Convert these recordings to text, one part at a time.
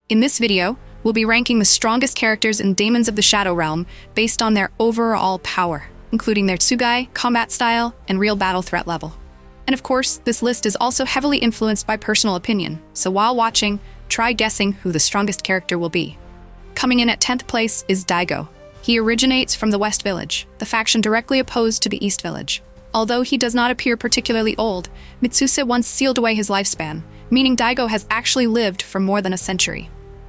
In this video, we'll be ranking the strongest characters in Daemons of the Shadow Realm based on their overall power, including their Tsugai, combat style, and real battle threat level. And of course, this list is also heavily influenced by personal opinion, so while watching, try guessing who the strongest character will be. Coming in at 10th place is Daigo. He originates from the West Village, the faction directly opposed to the East Village. Although he does not appear particularly old, Mitsuse once sealed away his lifespan, meaning Daigo has actually lived for more than a century.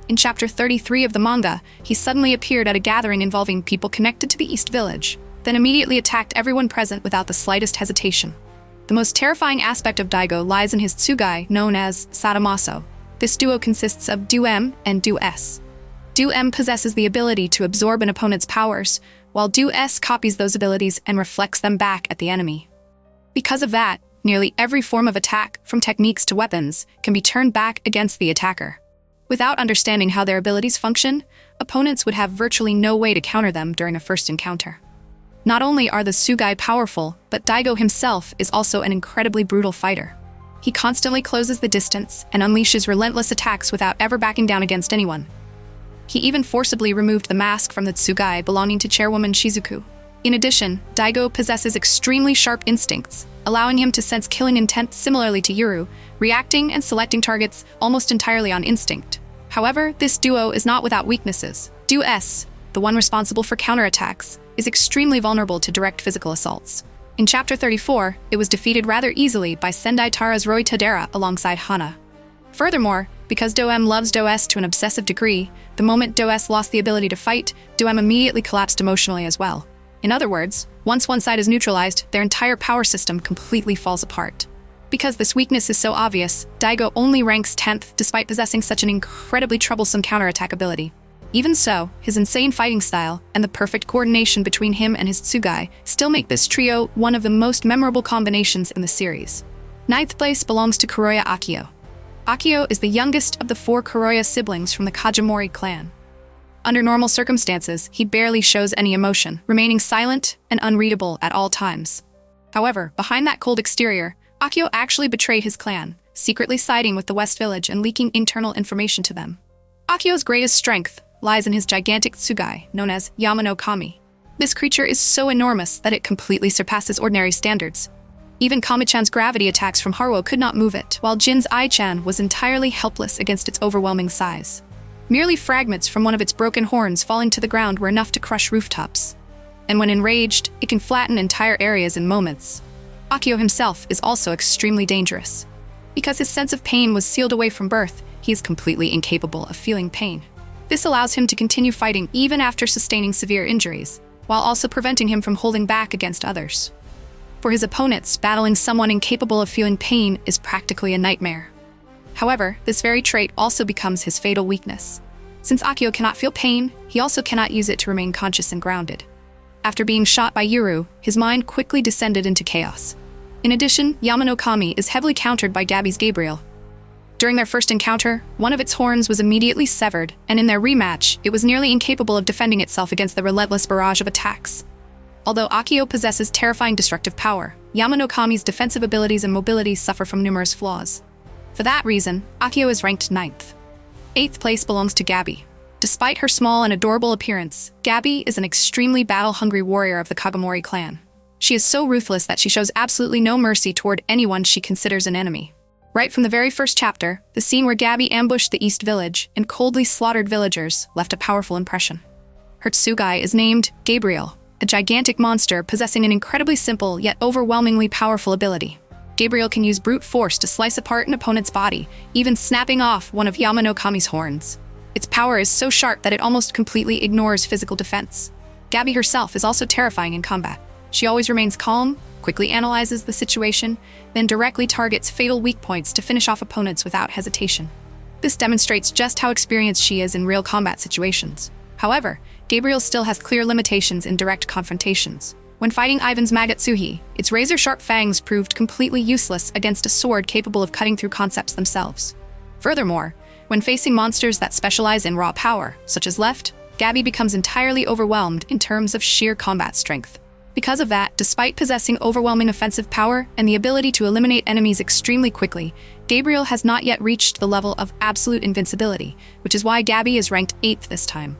In chapter 33 of the manga, he suddenly appeared at a gathering involving people connected to the East Village, then immediately attacked everyone present without the slightest hesitation. The most terrifying aspect of Daigo lies in his Tsugai, known as Sadomaso. This duo consists of Do-M and Do-S. Do-M possesses the ability to absorb an opponent's powers, while Do-S copies those abilities and reflects them back at the enemy. Because of that, nearly every form of attack, from techniques to weapons, can be turned back against the attacker. Without understanding how their abilities function, opponents would have virtually no way to counter them during a first encounter. Not only are the Tsugai powerful, but Daigo himself is also an incredibly brutal fighter. He constantly closes the distance and unleashes relentless attacks without ever backing down against anyone. He even forcibly removed the mask from the Tsugai belonging to chairwoman Shizuku. In addition, Daigo possesses extremely sharp instincts, allowing him to sense killing intent similarly to Yuru, reacting and selecting targets almost entirely on instinct. However, this duo is not without weaknesses. Do-S, the one responsible for counterattacks, is extremely vulnerable to direct physical assaults. In Chapter 34, it was defeated rather easily by Sendai Tara's Roi Tadera alongside Hana. Furthermore, because Do-M loves Do-S to an obsessive degree, the moment Do-S lost the ability to fight, Do-M immediately collapsed emotionally as well. In other words, once one side is neutralized, their entire power system completely falls apart. Because this weakness is so obvious, Daigo only ranks 10th despite possessing such an incredibly troublesome counterattack ability. Even so, his insane fighting style and the perfect coordination between him and his Tsugai still make this trio one of the most memorable combinations in the series. 9th place belongs to Kuroya Akio. Akio is the youngest of the 4 Kuroya siblings from the Kagemori clan. Under normal circumstances, he barely shows any emotion, remaining silent and unreadable at all times. However, behind that cold exterior, Akio actually betrayed his clan, secretly siding with the West Village and leaking internal information to them. Akio's greatest strength lies in his gigantic Tsugai, known as Yama no Kami. This creature is so enormous that it completely surpasses ordinary standards. Even Kami-chan's gravity attacks from Haruo could not move it, while Jin's Ai-chan was entirely helpless against its overwhelming size. Merely fragments from one of its broken horns falling to the ground were enough to crush rooftops. And when enraged, it can flatten entire areas in moments. Akio himself is also extremely dangerous. Because his sense of pain was sealed away from birth, he is completely incapable of feeling pain. This allows him to continue fighting even after sustaining severe injuries, while also preventing him from holding back against others. For his opponents, battling someone incapable of feeling pain is practically a nightmare. However, this very trait also becomes his fatal weakness. Since Akio cannot feel pain, he also cannot use it to remain conscious and grounded. After being shot by Yuru, his mind quickly descended into chaos. In addition, Yama no Kami is heavily countered by Gabby's Gabriel. During their first encounter, one of its horns was immediately severed, and in their rematch, it was nearly incapable of defending itself against the relentless barrage of attacks. Although Akio possesses terrifying destructive power, Yama no Kami's defensive abilities and mobility suffer from numerous flaws. For that reason, Akio is ranked 9th. 8th place belongs to Gabby. Despite her small and adorable appearance, Gabby is an extremely battle-hungry warrior of the Kagemori clan. She is so ruthless that she shows absolutely no mercy toward anyone she considers an enemy. Right from the very first chapter, the scene where Gabby ambushed the East Village and coldly slaughtered villagers left a powerful impression. Her Tsugai is named Gabriel, a gigantic monster possessing an incredibly simple yet overwhelmingly powerful ability. Gabriel can use brute force to slice apart an opponent's body, even snapping off one of Yama no Kami's horns. Its power is so sharp that it almost completely ignores physical defense. Gabby herself is also terrifying in combat. She always remains calm, quickly analyzes the situation, then directly targets fatal weak points to finish off opponents without hesitation. This demonstrates just how experienced she is in real combat situations. However, Gabriel still has clear limitations in direct confrontations. When fighting Ivan's Magatsuhi, its razor-sharp fangs proved completely useless against a sword capable of cutting through concepts themselves. Furthermore, when facing monsters that specialize in raw power, such as Left, Gabby becomes entirely overwhelmed in terms of sheer combat strength. Because of that, despite possessing overwhelming offensive power and the ability to eliminate enemies extremely quickly, Gabriel has not yet reached the level of absolute invincibility, which is why Gabby is ranked 8th this time.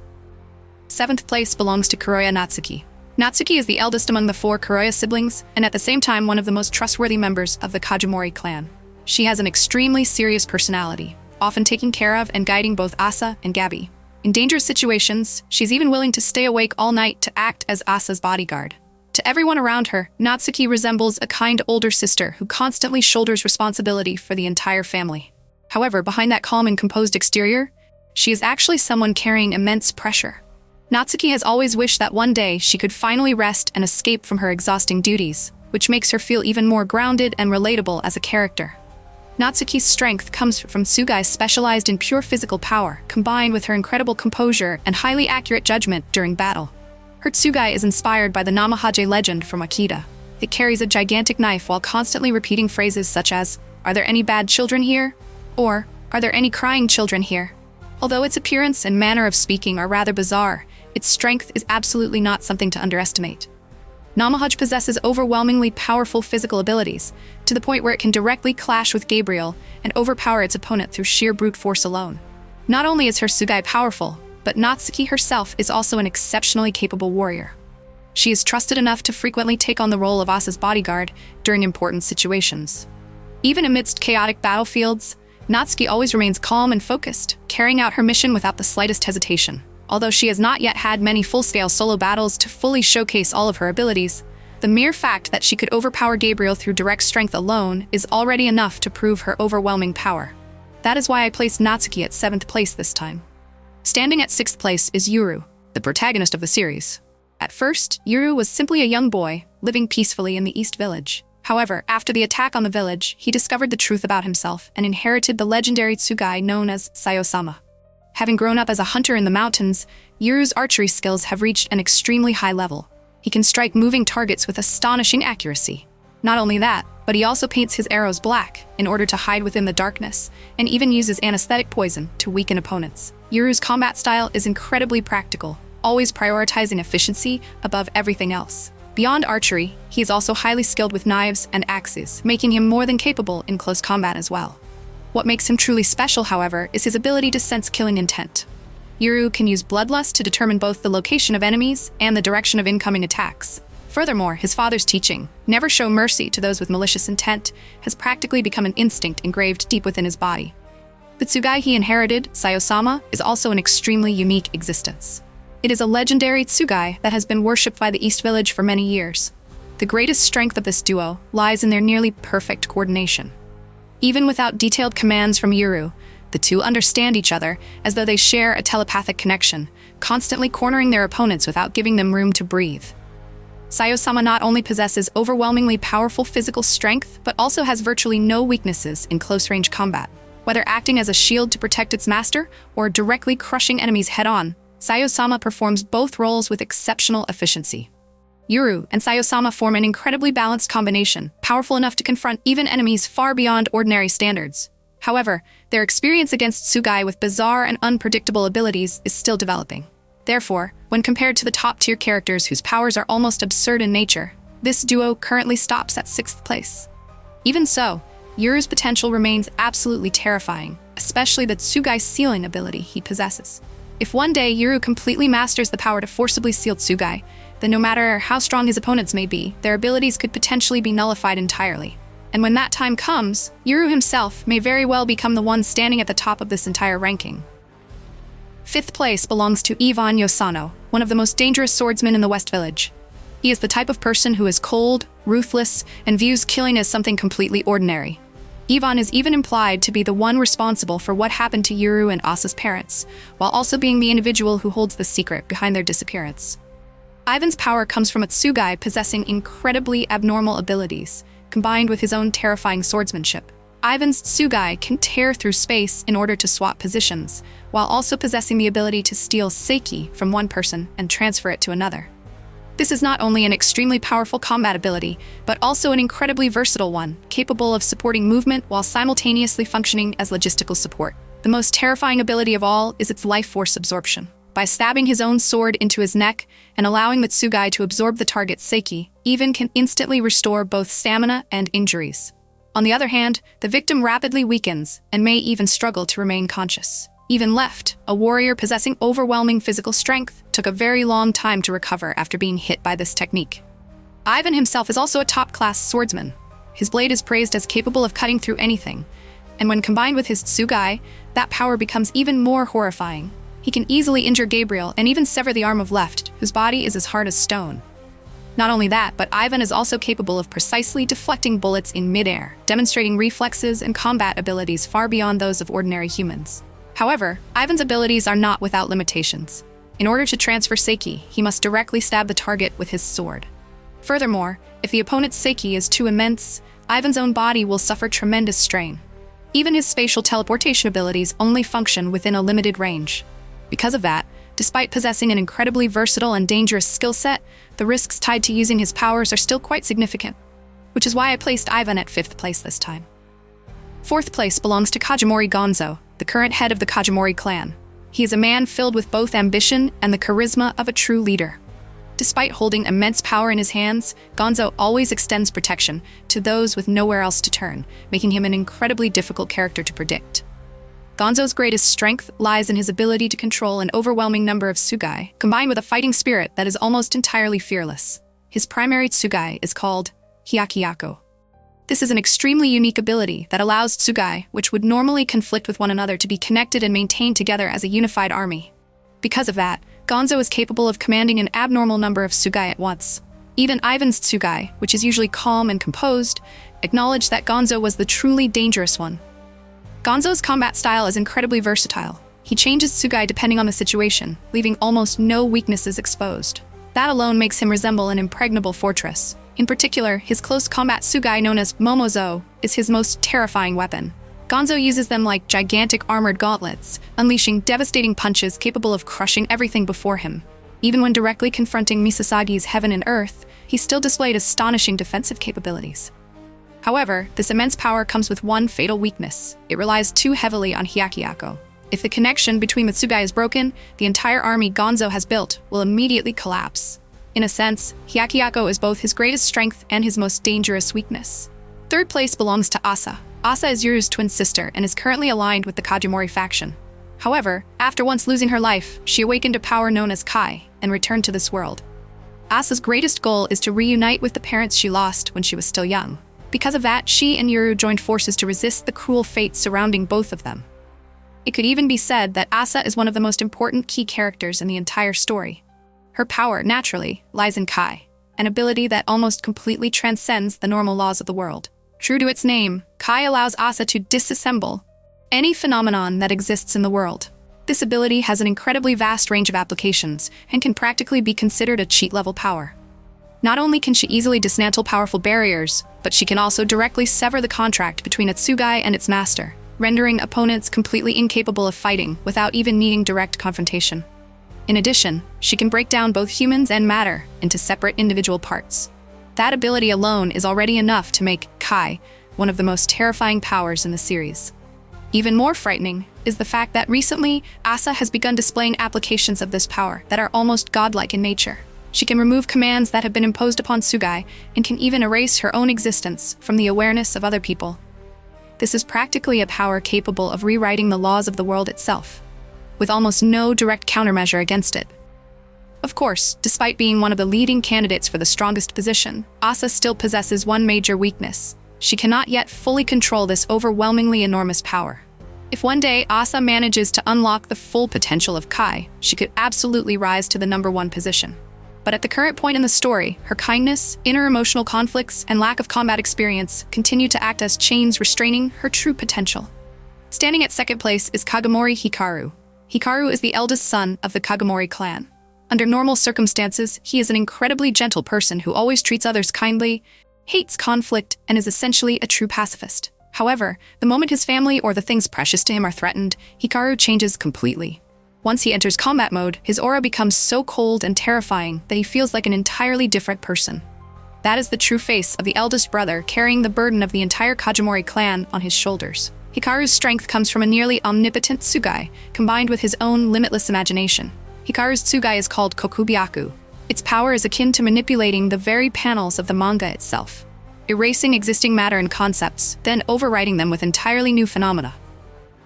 7th place belongs to Kuroya Natsuki. Natsuki is the eldest among the 4 Kuroya siblings, and at the same time one of the most trustworthy members of the Kagemori clan. She has an extremely serious personality, often taking care of and guiding both Asa and Gabby. In dangerous situations, she's even willing to stay awake all night to act as Asa's bodyguard. To everyone around her, Natsuki resembles a kind older sister who constantly shoulders responsibility for the entire family. However, behind that calm and composed exterior, she is actually someone carrying immense pressure. Natsuki has always wished that one day she could finally rest and escape from her exhausting duties, which makes her feel even more grounded and relatable as a character. Natsuki's strength comes from Tsugai specialized in pure physical power, combined with her incredible composure and highly accurate judgment during battle. Her Tsugai is inspired by the Namahage legend from Akita. It carries a gigantic knife while constantly repeating phrases such as, "Are there any bad children here?" or "Are there any crying children here?" Although its appearance and manner of speaking are rather bizarre, its strength is absolutely not something to underestimate. Namahage possesses overwhelmingly powerful physical abilities, to the point where it can directly clash with Gabriel and overpower its opponent through sheer brute force alone. Not only is her Tsugai powerful, but Natsuki herself is also an exceptionally capable warrior. She is trusted enough to frequently take on the role of Asa's bodyguard during important situations. Even amidst chaotic battlefields, Natsuki always remains calm and focused, carrying out her mission without the slightest hesitation. Although she has not yet had many full-scale solo battles to fully showcase all of her abilities, the mere fact that she could overpower Gabriel through direct strength alone is already enough to prove her overwhelming power. That is why I placed Natsuki at 7th place this time. Standing at 6th place is Yuru, the protagonist of the series. At first, Yuru was simply a young boy, living peacefully in the East Village. However, after the attack on the village, he discovered the truth about himself and inherited the legendary Tsugai known as Sayou-sama. Having grown up as a hunter in the mountains, Yuru's archery skills have reached an extremely high level. He can strike moving targets with astonishing accuracy. Not only that, but he also paints his arrows black in order to hide within the darkness, and even uses anesthetic poison to weaken opponents. Yuru's combat style is incredibly practical, always prioritizing efficiency above everything else. Beyond archery, he is also highly skilled with knives and axes, making him more than capable in close combat as well. What makes him truly special, however, is his ability to sense killing intent. Yuru can use bloodlust to determine both the location of enemies and the direction of incoming attacks. Furthermore, his father's teaching, never show mercy to those with malicious intent, has practically become an instinct engraved deep within his body. The Tsugai he inherited, Sayou-sama, is also an extremely unique existence. It is a legendary Tsugai that has been worshipped by the East Village for many years. The greatest strength of this duo lies in their nearly perfect coordination. Even without detailed commands from Yuru, the two understand each other as though they share a telepathic connection, constantly cornering their opponents without giving them room to breathe. Sayou-sama not only possesses overwhelmingly powerful physical strength, but also has virtually no weaknesses in close-range combat. Whether acting as a shield to protect its master or directly crushing enemies head-on, Sayou-sama performs both roles with exceptional efficiency. Yuru and Sayou-sama form an incredibly balanced combination, powerful enough to confront even enemies far beyond ordinary standards. However, their experience against Tsugai with bizarre and unpredictable abilities is still developing. Therefore, when compared to the top-tier characters whose powers are almost absurd in nature, this duo currently stops at 6th place. Even so, Yuru's potential remains absolutely terrifying, especially the Tsugai sealing ability he possesses. If one day Yuru completely masters the power to forcibly seal Tsugai, then no matter how strong his opponents may be, their abilities could potentially be nullified entirely. And when that time comes, Yuru himself may very well become the one standing at the top of this entire ranking. 5th place belongs to Ivan Yosano, one of the most dangerous swordsmen in the West Village. He is the type of person who is cold, ruthless, and views killing as something completely ordinary. Ivan is even implied to be the one responsible for what happened to Yuru and Asa's parents, while also being the individual who holds the secret behind their disappearance. Ivan's power comes from a Tsugai possessing incredibly abnormal abilities, combined with his own terrifying swordsmanship. Ivan's Tsugai can tear through space in order to swap positions, while also possessing the ability to steal Seiki from one person and transfer it to another. This is not only an extremely powerful combat ability, but also an incredibly versatile one, capable of supporting movement while simultaneously functioning as logistical support. The most terrifying ability of all is its life force absorption. By stabbing his own sword into his neck and allowing the Tsugai to absorb the target's Seiki, Ivan can instantly restore both stamina and injuries. On the other hand, the victim rapidly weakens and may even struggle to remain conscious. Even left, a warrior possessing overwhelming physical strength took a very long time to recover after being hit by this technique. Ivan himself is also a top-class swordsman. His blade is praised as capable of cutting through anything, and when combined with his Tsugai, that power becomes even more horrifying. He can easily injure Gabriel and even sever the arm of left, whose body is as hard as stone. Not only that, but Ivan is also capable of precisely deflecting bullets in midair, demonstrating reflexes and combat abilities far beyond those of ordinary humans. However, Ivan's abilities are not without limitations. In order to transfer Seiki, he must directly stab the target with his sword. Furthermore, if the opponent's Seiki is too immense, Ivan's own body will suffer tremendous strain. Even his spatial teleportation abilities only function within a limited range. Because of that, despite possessing an incredibly versatile and dangerous skill set, the risks tied to using his powers are still quite significant, which is why I placed Ivan at 5th place this time. 4th place belongs to Kagemori Gonzo, the current head of the Kagemori clan. He is a man filled with both ambition and the charisma of a true leader. Despite holding immense power in his hands, Gonzo always extends protection to those with nowhere else to turn, making him an incredibly difficult character to predict. Gonzo's greatest strength lies in his ability to control an overwhelming number of Tsugai, combined with a fighting spirit that is almost entirely fearless. His primary Tsugai is called Hyakkiyakō. This is an extremely unique ability that allows Tsugai, which would normally conflict with one another, to be connected and maintained together as a unified army. Because of that, Gonzo is capable of commanding an abnormal number of Tsugai at once. Even Ivan's Tsugai, which is usually calm and composed, acknowledged that Gonzo was the truly dangerous one. Gonzo's combat style is incredibly versatile. He changes Tsugai depending on the situation, leaving almost no weaknesses exposed. That alone makes him resemble an impregnable fortress. In particular, his close combat Tsugai, known as Momozo, is his most terrifying weapon. Gonzo uses them like gigantic armored gauntlets, unleashing devastating punches capable of crushing everything before him. Even when directly confronting Misasagi's Heaven and Earth, he still displayed astonishing defensive capabilities. However, this immense power comes with one fatal weakness. It relies too heavily on Hyakkiyakō. If the connection between the Tsugai is broken, the entire army Gonzo has built will immediately collapse. In a sense, Hyakkiyakō is both his greatest strength and his most dangerous weakness. 3rd place belongs to Asa. Asa is Yuru's twin sister and is currently aligned with the Kagemori faction. However, after once losing her life, she awakened a power known as Kai and returned to this world. Asa's greatest goal is to reunite with the parents she lost when she was still young. Because of that, she and Yuru joined forces to resist the cruel fate surrounding both of them. It could even be said that Asa is one of the most important key characters in the entire story. Her power, naturally, lies in Kai, an ability that almost completely transcends the normal laws of the world. True to its name, Kai allows Asa to disassemble any phenomenon that exists in the world. This ability has an incredibly vast range of applications and can practically be considered a cheat-level power. Not only can she easily dismantle powerful barriers, but she can also directly sever the contract between a Tsugai and its master, rendering opponents completely incapable of fighting without even needing direct confrontation. In addition, she can break down both humans and matter into separate individual parts. That ability alone is already enough to make Kai one of the most terrifying powers in the series. Even more frightening is the fact that recently, Asa has begun displaying applications of this power that are almost godlike in nature. She can remove commands that have been imposed upon Tsugai and can even erase her own existence from the awareness of other people. This is practically a power capable of rewriting the laws of the world itself, with almost no direct countermeasure against it. Of course, despite being one of the leading candidates for the strongest position, Asa still possesses one major weakness. She cannot yet fully control this overwhelmingly enormous power. If one day Asa manages to unlock the full potential of Kai, she could absolutely rise to the #1 position. But at the current point in the story, her kindness, inner emotional conflicts, and lack of combat experience continue to act as chains restraining her true potential. Standing at 2nd place is Kagemori Hikaru. Hikaru is the eldest son of the Kagemori clan. Under normal circumstances, he is an incredibly gentle person who always treats others kindly, hates conflict, and is essentially a true pacifist. However, the moment his family or the things precious to him are threatened, Hikaru changes completely. Once he enters combat mode, his aura becomes so cold and terrifying that he feels like an entirely different person. That is the true face of the eldest brother carrying the burden of the entire Kagemori clan on his shoulders. Hikaru's strength comes from a nearly omnipotent Tsugai, combined with his own limitless imagination. Hikaru's Tsugai is called Kokubyaku. Its power is akin to manipulating the very panels of the manga itself. erasing existing matter and concepts, then overwriting them with entirely new phenomena.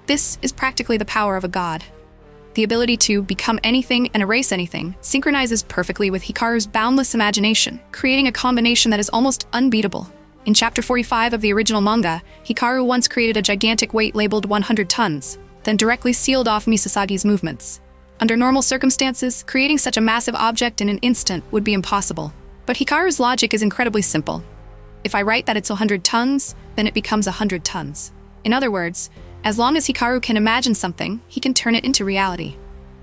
This is practically the power of a god. The ability to become anything and erase anything synchronizes perfectly with Hikaru's boundless imagination, creating a combination that is almost unbeatable. In Chapter 45 of the original manga, Hikaru once created a gigantic weight labeled 100 tons, then directly sealed off Misasagi's movements. Under normal circumstances, creating such a massive object in an instant would be impossible. But Hikaru's logic is incredibly simple. If I write that it's 100 tons, then it becomes 100 tons. In other words, as long as Hikaru can imagine something, he can turn it into reality.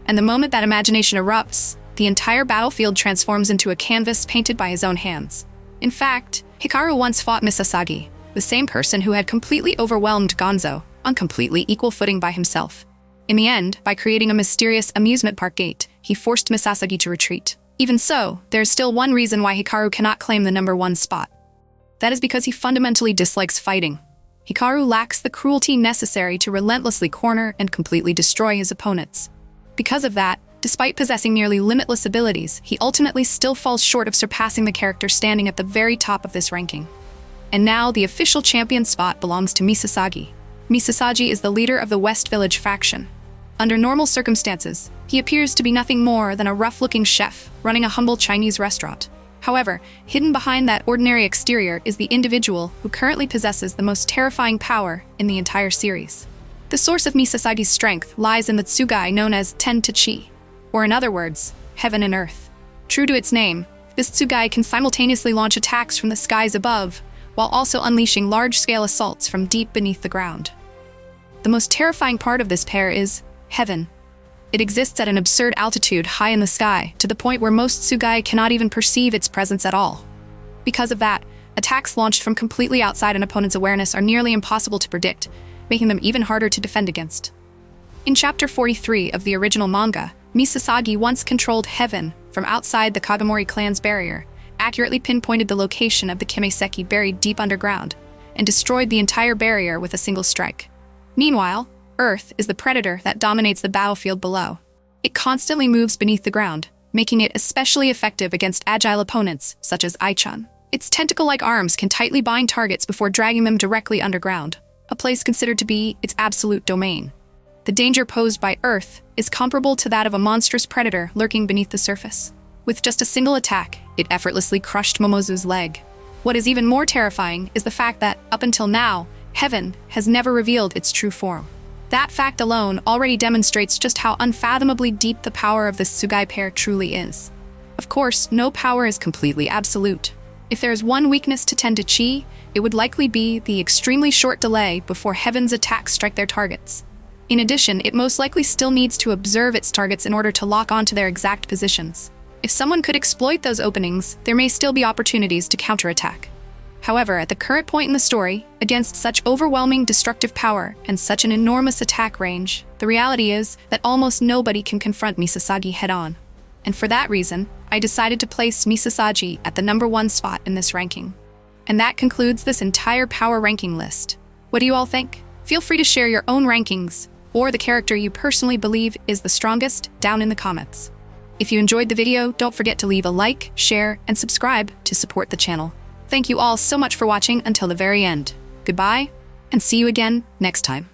And the moment that imagination erupts, the entire battlefield transforms into a canvas painted by his own hands. In fact, Hikaru once fought Misasagi, the same person who had completely overwhelmed Gonzo, on completely equal footing by himself. In the end, by creating a mysterious amusement park gate, he forced Misasagi to retreat. Even so, there is still one reason why Hikaru cannot claim the #1 spot. That is because he fundamentally dislikes fighting. Hikaru lacks the cruelty necessary to relentlessly corner and completely destroy his opponents. Because of that, despite possessing nearly limitless abilities, he ultimately still falls short of surpassing the character standing at the very top of this ranking. And now, the official champion spot belongs to Misasagi. Misasagi is the leader of the West Village faction. Under normal circumstances, he appears to be nothing more than a rough-looking chef running a humble Chinese restaurant. However, hidden behind that ordinary exterior is the individual who currently possesses the most terrifying power in the entire series. The source of Misasagi's strength lies in the Tsugai known as Ten to Chi, or in other words, heaven and earth. True to its name, this Tsugai can simultaneously launch attacks from the skies above, while also unleashing large-scale assaults from deep beneath the ground. The most terrifying part of this pair is heaven. It exists at an absurd altitude high in the sky, to the point where most Tsugai cannot even perceive its presence at all. Because of that, attacks launched from completely outside an opponent's awareness are nearly impossible to predict, making them even harder to defend against. In Chapter 43 of the original manga, Misasagi once controlled heaven from outside the Kagemori clan's barrier, accurately pinpointed the location of the Kimeiseki buried deep underground, and destroyed the entire barrier with a single strike. Meanwhile, Earth is the predator that dominates the battlefield below. It constantly moves beneath the ground, making it especially effective against agile opponents, such as Aichan. Its tentacle-like arms can tightly bind targets before dragging them directly underground, a place considered to be its absolute domain. The danger posed by Earth is comparable to that of a monstrous predator lurking beneath the surface. With just a single attack, it effortlessly crushed Momozu's leg. What is even more terrifying is the fact that, up until now, heaven has never revealed its true form. That fact alone already demonstrates just how unfathomably deep the power of this Tsugai pair truly is. Of course, no power is completely absolute. If there is one weakness to Ten to Chi, it would likely be the extremely short delay before heaven's attacks strike their targets. In addition, it most likely still needs to observe its targets in order to lock onto their exact positions. If someone could exploit those openings, there may still be opportunities to counterattack. However, at the current point in the story, against such overwhelming destructive power and such an enormous attack range, the reality is that almost nobody can confront Misasagi head-on. And for that reason, I decided to place Misasagi at the #1 spot in this ranking. And that concludes this entire power ranking list. What do you all think? Feel free to share your own rankings, or the character you personally believe is the strongest, down in the comments. If you enjoyed the video, don't forget to leave a like, share, and subscribe to support the channel. Thank you all so much for watching until the very end. Goodbye, and see you again next time.